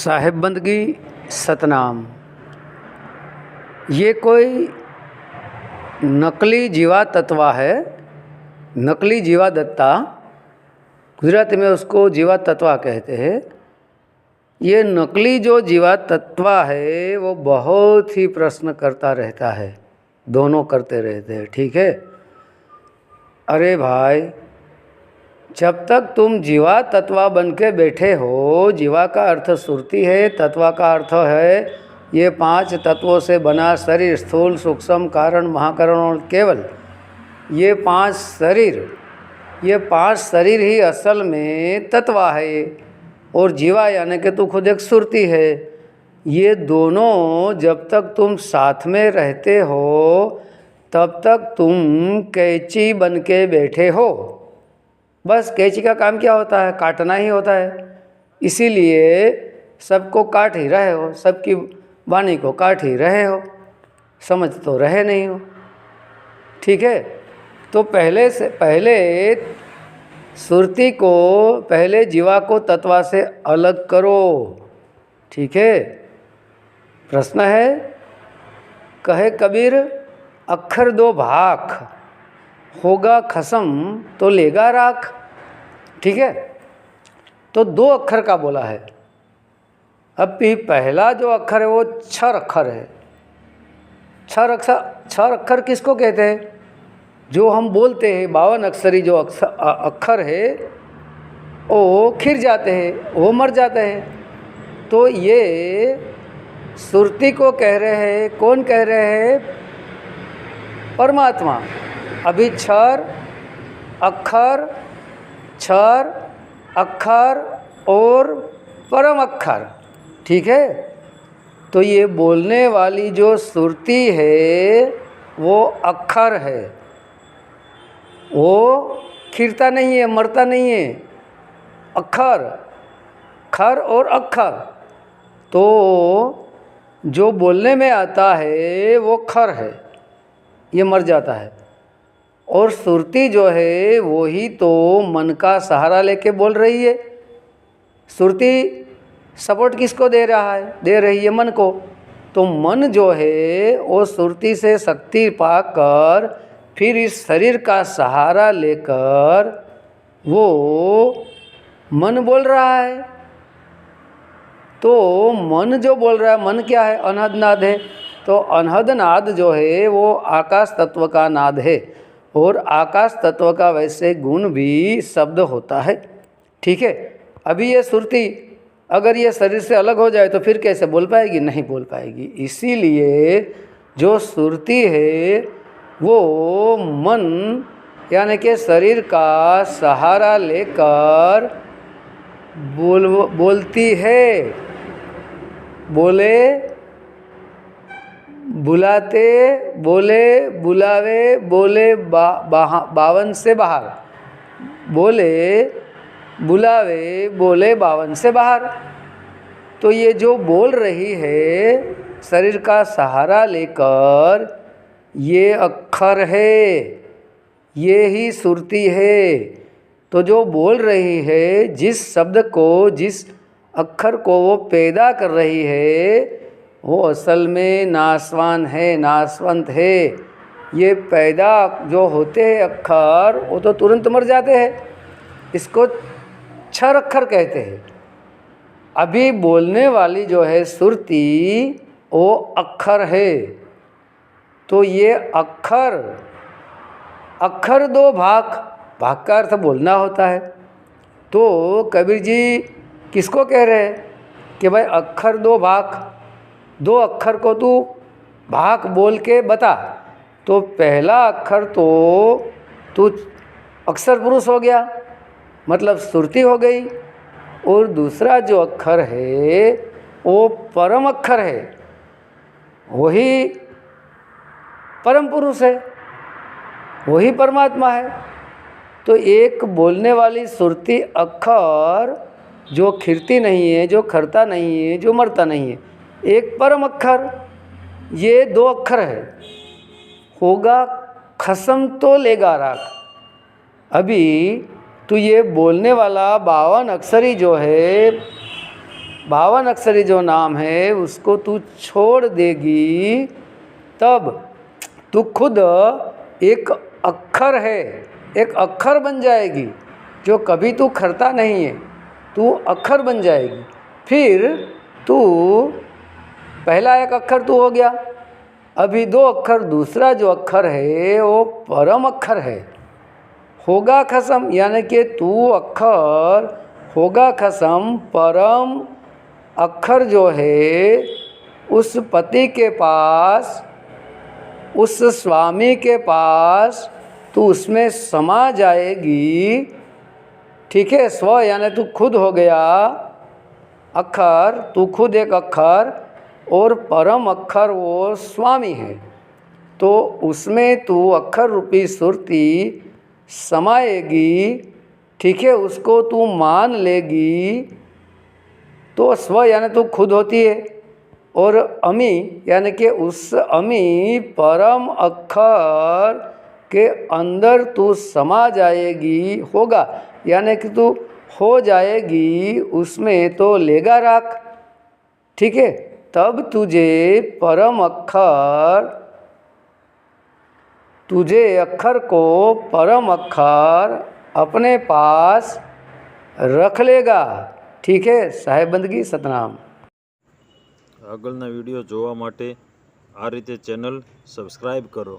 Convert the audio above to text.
साहेब बंदगी सतनाम। ये कोई नकली जीवात्मा है, नकली जीवादत्ता, गुजराती में उसको जीवात्मा कहते हैं। ये नकली जो जीवात्मा है वो बहुत ही प्रश्न करता रहता है, दोनों करते रहते हैं। ठीक है, अरे भाई, जब तक तुम जीवा तत्वा बन के बैठे हो, जीवा का अर्थ सुरती है, तत्वा का अर्थ है ये 5 तत्वों से बना शरीर, स्थूल सूक्ष्म कारण महाकरण और केवल। ये 5 शरीर ही असल में तत्वा है, और जीवा यानी कि तू खुद एक सुरती है। ये दोनों जब तक तुम साथ में रहते हो तब तक तुम कैंची बन के बैठे हो। बस कैंची का काम क्या होता है? काटना ही होता है। इसीलिए सबको काट ही रहे हो, सबकी वाणी को काट ही रहे हो, समझ तो रहे नहीं हो। ठीक है, तो पहले सुरती को, पहले जीवा को तत्वा से अलग करो। ठीक है, प्रश्न है, कहे कबीर अक्षर दो भाख, होगा खसम तो लेगा राख। ठीक है, तो 2 अक्षर का बोला है। अब भी पहला जो अक्षर है वो क्षर अक्षर है। क्षर अक्षर किसको कहते हैं? जो हम बोलते हैं 52 अक्षरी जो अक्षर है वो खिर जाते हैं, वो मर जाते हैं। तो ये सुरती को कह रहे हैं, कौन कह रहे हैं? परमात्मा। अभी क्षर अक्षर और परम अक्षर। ठीक है, तो ये बोलने वाली जो सुरती है वो अक्षर है, वो खिरता नहीं है, मरता नहीं है। अक्षर, खर और अक्षर, तो जो बोलने में आता है वो खर है, ये मर जाता है। और सुरती जो है वो ही तो मन का सहारा लेके बोल रही है। सुरती सपोर्ट किसको दे रहा है? दे रही है मन को। तो मन जो है वो सुरती से शक्ति पाकर फिर इस शरीर का सहारा लेकर वो मन बोल रहा है। तो मन जो बोल रहा है, मन क्या है? अनहद नाद है। तो अनहद नाद जो है वो आकाश तत्व का नाद है, और आकाश तत्व का वैसे गुण भी शब्द होता है। ठीक है, अभी ये सुरती अगर ये शरीर से अलग हो जाए तो फिर कैसे बोल पाएगी? नहीं बोल पाएगी। इसीलिए जो सुरती है वो मन यानी कि शरीर का सहारा लेकर बोलती है। बोले बुलाते, बोले बुलावे, बोले 52 से बाहर, बोले बुलावे, बोले 52 से बाहर। तो ये जो बोल रही है शरीर का सहारा लेकर, ये अक्षर है, ये ही सुरती है। तो जो बोल रही है, जिस शब्द को, जिस अक्षर को वो पैदा कर रही है, वो असल में नाशवान है, नाशवंत है। ये पैदा जो होते हैं अक्षर वो तो तुरंत मर जाते हैं, इसको क्षर अक्षर कहते हैं। अभी बोलने वाली जो है सुरती वो अक्षर है। तो ये अक्षर दो भाग, भाग का अर्थ बोलना होता है। तो कबीर जी किसको कह रहे हैं कि भाई अक्षर दो भाग, 2 अक्षर को तू भाग बोल के बता। तो पहला अक्षर तो तू अक्षर पुरुष हो गया, मतलब सुरती हो गई, और दूसरा जो अक्षर है वो परम अक्षर है, वही परम पुरुष है, वही परमात्मा है। तो एक बोलने वाली सुरती अक्षर जो खिरती नहीं है, जो खरता नहीं है, जो मरता नहीं है, एक परम अक्षर, ये 2 अक्षर है। होगा खसम तो लेगा राख। अभी तो ये बोलने वाला 52 अक्षरी जो है 52 अक्षरी जो नाम है उसको तू छोड़ देगी, तब तू खुद एक अक्षर है, एक अक्षर बन जाएगी। जो कभी तू करता नहीं है, तू अक्षर बन जाएगी। फिर तू पहला एक अक्षर तू हो गया, अभी 2 अक्षर, दूसरा जो अक्षर है वो परम अक्षर है। होगा खसम, यानी कि तू अक्षर होगा खसम, परम अक्षर जो है उस पति के पास, उस स्वामी के पास तू उसमें समा जाएगी। ठीक है, स्व यानी तू खुद हो गया अक्षर, तू खुद एक अक्षर और परम अक्षर वो स्वामी है। तो उसमें तू अक्षर रूपी सुरती समाएगी। ठीक है, उसको तू मान लेगी। तो स्व यानी तू खुद होती है, और अमी यानी कि उस अमी परम अक्षर के अंदर तू समा जाएगी। होगा यानी कि तू हो जाएगी उसमें, तो लेगा राख। ठीक है, तब तुझे परम अक्षर, तुझे अक्षर को परम अक्षर अपने पास रख लेगा। ठीक है, साहेब बंदगी सतनाम। આગળના વિડીયો જોવા માટે આ રીતે ચેનલ સબસ્ક્રાઈબ કરો।